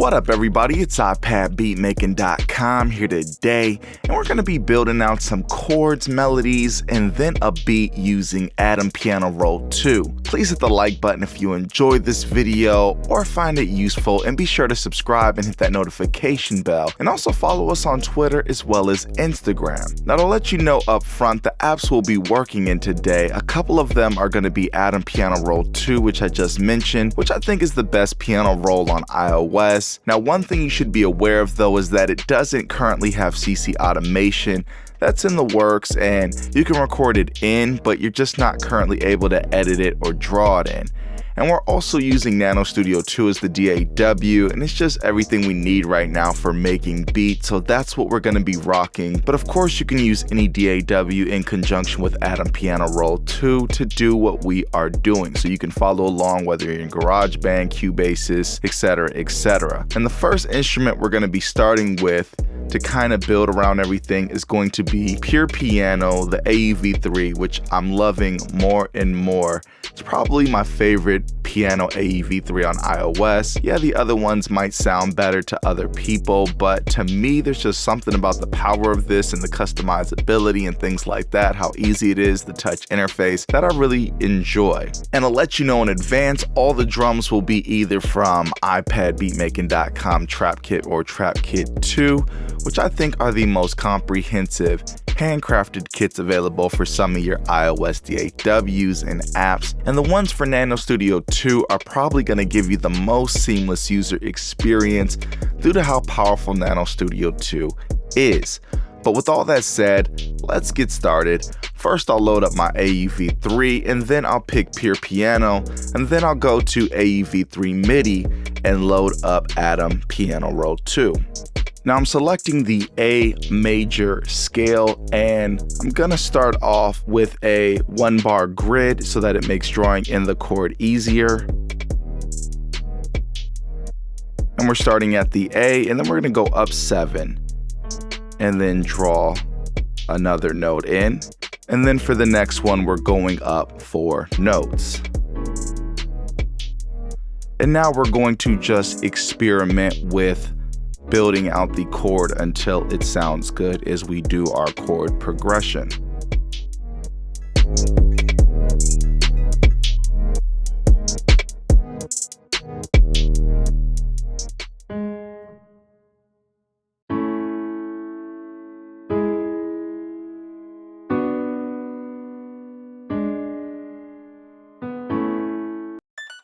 What up, everybody? It's ipadbeatmaking.com here today, and we're going to be building out some chords, melodies, and then a beat using Atom Piano Roll 2. Please hit the like button if you enjoyed this video or find it useful, and be sure to subscribe and hit that notification bell, and also follow us on Twitter as well as Instagram. Now, to let you know up front, the apps we'll be working in today, a couple of them are going to be Atom Piano Roll 2, which I just mentioned, which I think is the best piano roll on iOS. Now, one thing you should be aware of though is that it doesn't currently have CC automation. That's in the works, and you can record it in, but you're just not currently able to edit it or draw it in. And we're also using Nano Studio 2 as the DAW, and it's just everything we need right now for making beats, so that's what we're going to be rocking. But of course, you can use any DAW in conjunction with Atom Piano Roll 2 to do what we are doing. So you can follow along whether you're in GarageBand, Cubase, etc., etc. And the first instrument we're going to be starting with to kind of build around everything is going to be Pure Piano, the AEV3, which I'm loving more and more. It's probably my favorite piano AEV3 on iOS. Yeah, the other ones might sound better to other people, but to me, there's just something about the power of this and the customizability and things like that, how easy it is, the touch interface, that I really enjoy. And I'll let you know in advance, all the drums will be either from ipadbeatmaking.com Trap Kit or Trap Kit 2, which I think are the most comprehensive handcrafted kits available for some of your iOS DAWs and apps. And the ones for Nano Studio 2 are probably going to give you the most seamless user experience due to how powerful Nano Studio 2 is. But with all that said, let's get started. First, I'll load up my AEV3, and then I'll pick Pure Piano, and then I'll go to AEV3 Midi and load up Atom Piano Roll 2. Now I'm selecting the A major scale, and I'm gonna start off with a 1-bar grid so that it makes drawing in the chord easier. And we're starting at the A, and then we're gonna go up 7 and then draw another note in. And then for the next one, we're going up 4 notes. And now we're going to just experiment with building out the chord until it sounds good as we do our chord progression.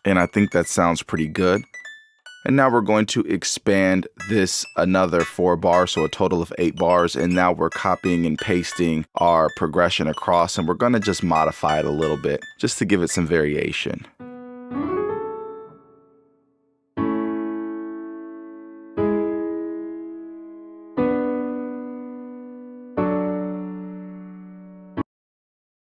And I think that sounds pretty good. And now we're going to expand this another 4 bars, so a total of 8 bars. And now we're copying and pasting our progression across, and we're going to just modify it a little bit just to give it some variation.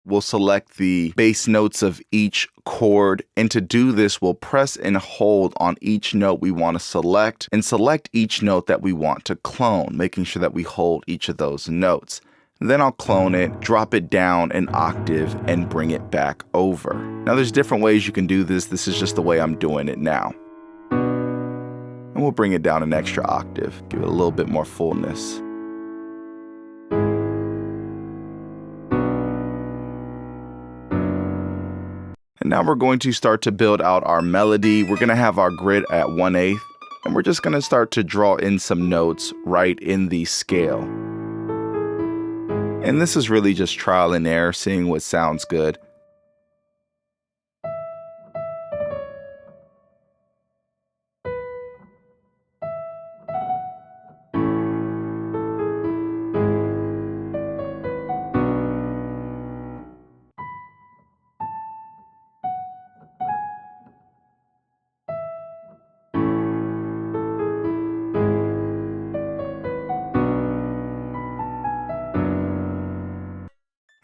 We'll select the bass notes of each chord, and to do this, we'll press and hold on each note we want to select, and select each note that we want to clone, making sure that we hold each of those notes. Then I'll clone it, drop it down an octave, and bring it back over. Now there's different ways you can do this. This is just the way I'm doing it now. And we'll bring it down an extra octave, give it a little bit more fullness. And now we're going to start to build out our melody. We're going to have our grid at 1/8, and we're just going to start to draw in some notes right in the scale. And this is really just trial and error, seeing what sounds good.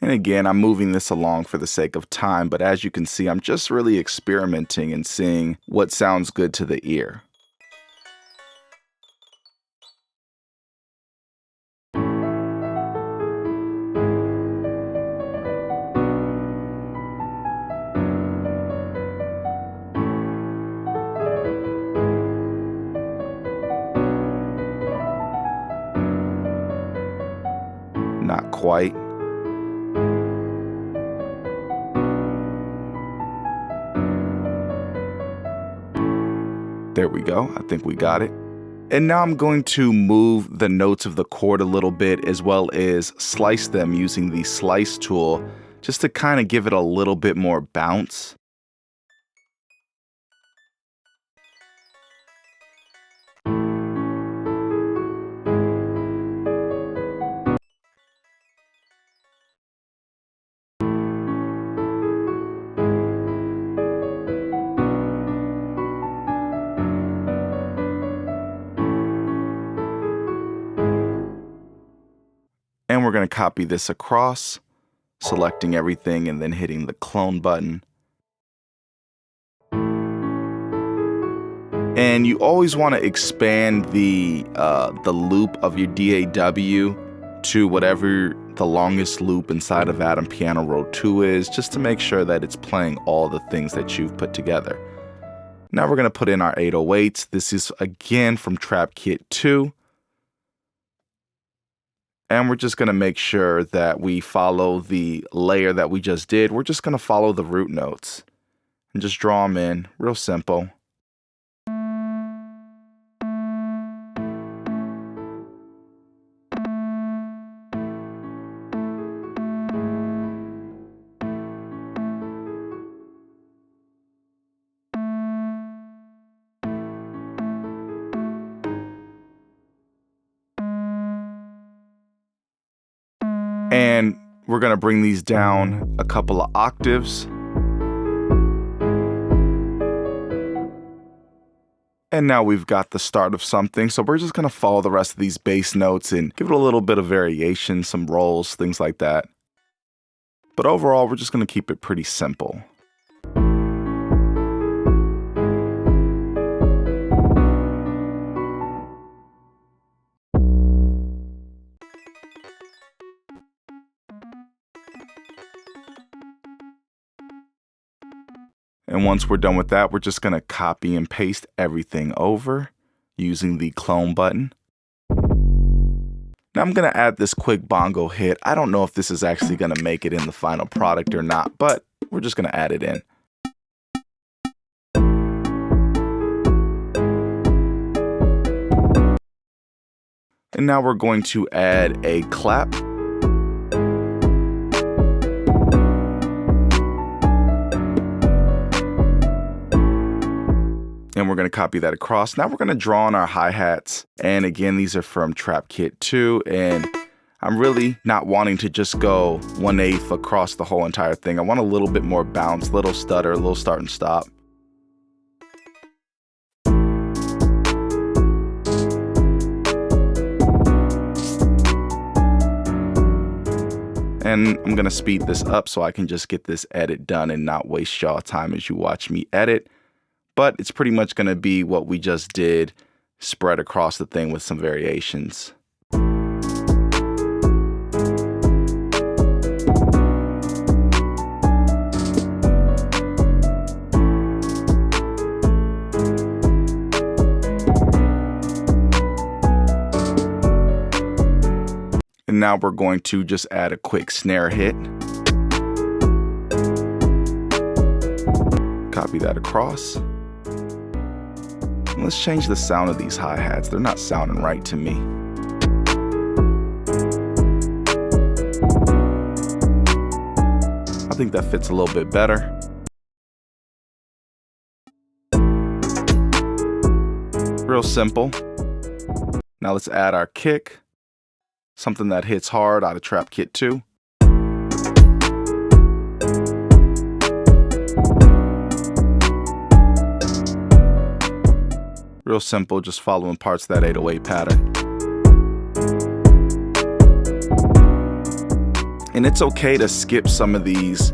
And again, I'm moving this along for the sake of time, but as you can see, I'm just really experimenting and seeing what sounds good to the ear. not quite. There we go. I think we got it. And now I'm going to move the notes of the chord a little bit, as well as slice them using the slice tool, just to kind of give it a little bit more bounce. And we're going to copy this across, selecting everything and then hitting the clone button. And you always want to expand the loop of your DAW to whatever the longest loop inside of Atom Piano Roll 2 is, just to make sure that it's playing all the things that you've put together. Now we're going to put in our 808s. This is again from Trap Kit 2. And we're just going to make sure that we follow the layer that we just did. We're just going to follow the root notes and just draw them in, real simple. And we're going to bring these down a couple of octaves. And now we've got the start of something. So we're just going to follow the rest of these bass notes and give it a little bit of variation, some rolls, things like that. But overall, we're just going to keep it pretty simple. And once we're done with that, we're just going to copy and paste everything over using the clone button. Now I'm going to add this quick bongo hit. I don't know if this is actually going to make it in the final product or not, but we're just going to add it in. And now we're going to add a clap. And we're going to copy that across. Now we're going to draw on our hi-hats. And again, these are from Trap Kit 2. And I'm really not wanting to just go 1/8 across the whole entire thing. I want a little bit more bounce, little stutter, a little start and stop. And I'm going to speed this up so I can just get this edit done and not waste y'all time as you watch me edit. But it's pretty much going to be what we just did, spread across the thing with some variations. And now we're going to just add a quick snare hit. Copy that across. Let's change the sound of these hi-hats. They're not sounding right to me. I think that fits a little bit better. Real simple. Now let's add our kick. Something that hits hard out of Trap Kit 2. Real simple, just following parts of that 808 pattern. And it's okay to skip some of these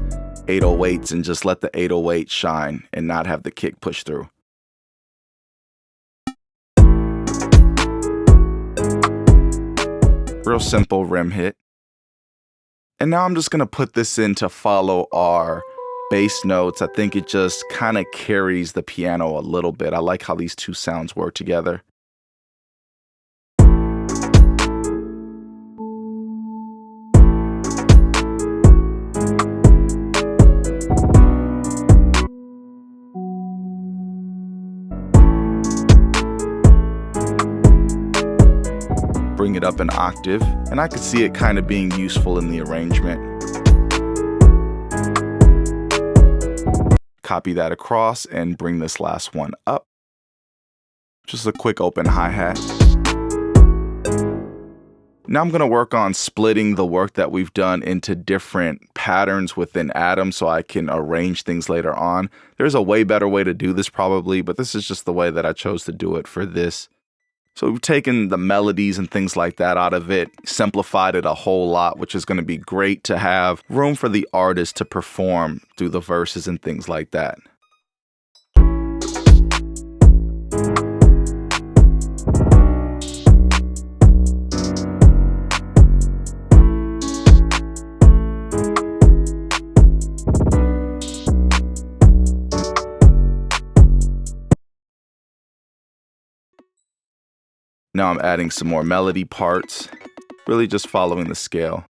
808s and just let the 808 shine and not have the kick push through. Real simple rim hit. And now I'm just going to put this in to follow our bass notes. I think it just kind of carries the piano a little bit. I like how these two sounds work together. bring it up an octave, and I could see it kind of being useful in the arrangement. Copy that across and bring this last one up. Just a quick open hi-hat. Now I'm going to work on splitting the work that we've done into different patterns within Atom so I can arrange things later on. There's a way better way to do this probably, but this is just the way that I chose to do it for this. So we've taken the melodies and things like that out of it, simplified it a whole lot, which is going to be great to have room for the artist to perform through the verses and things like that. Now I'm adding some more melody parts, really just following the scale.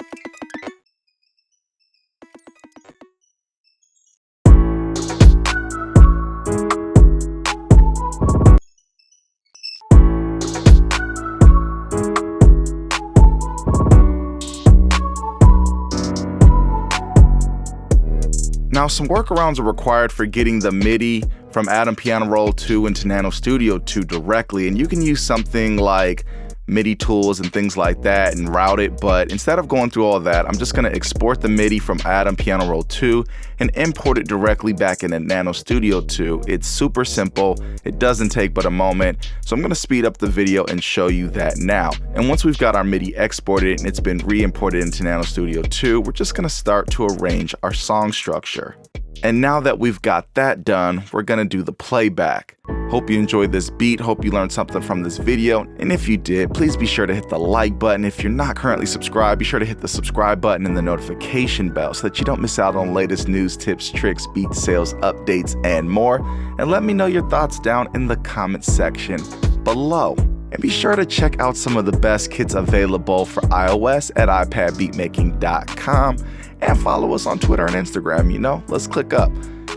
Now some workarounds are required for getting the MIDI from Atom Piano Roll 2 into Nano Studio 2 directly, and you can use something like MIDI tools and things like that and route it, but instead of going through all of that, I'm just going to export the MIDI from Atom Piano Roll 2 and import it directly back into Nano Studio 2. It's super simple, it doesn't take but a moment, so I'm going to speed up the video and show you that now. And once we've got our MIDI exported and it's been re-imported into Nano Studio 2, we're just going to start to arrange our song structure. And now that we've got that done, we're gonna do the playback. Hope you enjoyed this beat, hope you learned something from this video, and if you did, please be sure to hit the like button. If you're not currently subscribed, be sure to hit the subscribe button and the notification bell so that you don't miss out on latest news, tips, tricks, beat sales, updates, and more. And let me know your thoughts down in the comment section below. And be sure to check out some of the best kits available for iOS at ipadbeatmaking.com. And follow us on Twitter and Instagram, let's click up.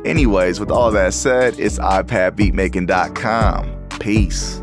Anyways, with all that said, it's ipadbeatmaking.com. Peace.